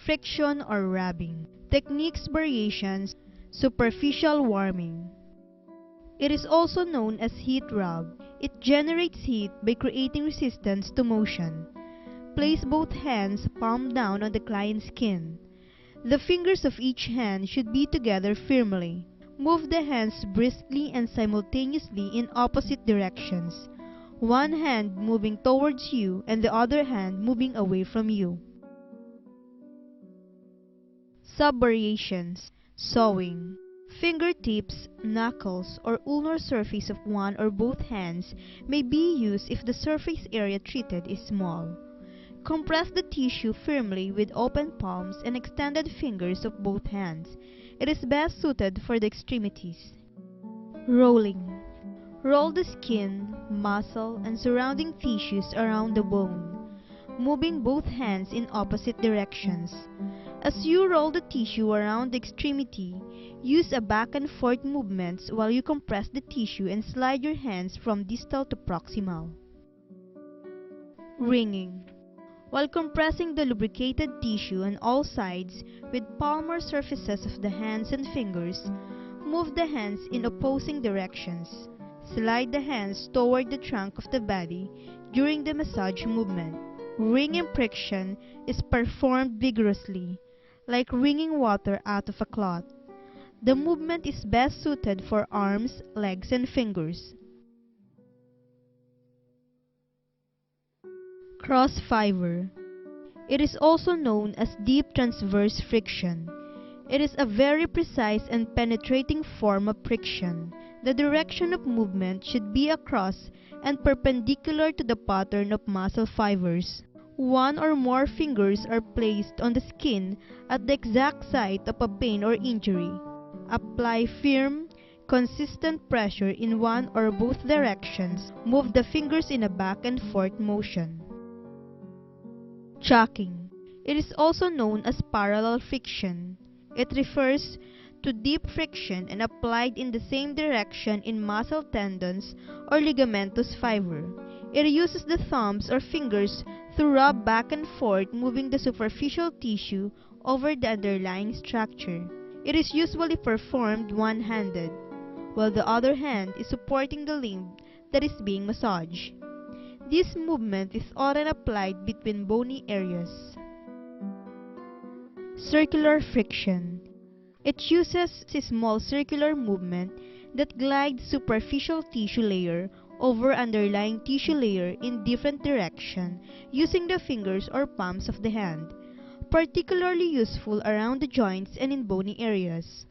friction or rubbing. Techniques variations, superficial warming. It is also known as heat rub. It generates heat by creating resistance to motion. Place both hands palm down on the client's skin. The fingers of each hand should be together firmly. Move the hands briskly and simultaneously in opposite directions. One hand moving towards you and the other hand moving away from you. Sub-variations. Sewing. Fingertips, knuckles, or ulnar surface of one or both hands may be used if the surface area treated is small. Compress the tissue firmly with open palms and extended fingers of both hands. It is best suited for the extremities. Rolling. Roll the skin, muscle, and surrounding tissues around the bone, moving both hands in opposite directions. As you roll the tissue around the extremity, use a back and forth movements while you compress the tissue and slide your hands from distal to proximal. Wringing. While compressing the lubricated tissue on all sides with palmar surfaces of the hands and fingers, move the hands in opposing directions. Slide the hands toward the trunk of the body during the massage movement. Wringing friction is performed vigorously, like wringing water out of a cloth. The movement is best suited for arms, legs, and fingers. Cross fiber. It is also known as deep transverse friction. It is a very precise and penetrating form of friction. The direction of movement should be across and perpendicular to the pattern of muscle fibers. One or more fingers are placed on the skin at the exact site of a pain or injury. Apply firm, consistent pressure in one or both directions. Move the fingers in a back and forth motion. Chucking. It is also known as parallel friction. It refers to deep friction and applied in the same direction in muscle tendons or ligamentous fiber. It uses the thumbs or fingers to rub back and forth, moving the superficial tissue over the underlying structure. It is usually performed one-handed, while the other hand is supporting the limb that is being massaged. This movement is often applied between bony areas. Circular friction. It uses a small circular movement that glides superficial tissue layer over underlying tissue layer in different direction using the fingers or palms of the hand, particularly useful around the joints and in bony areas.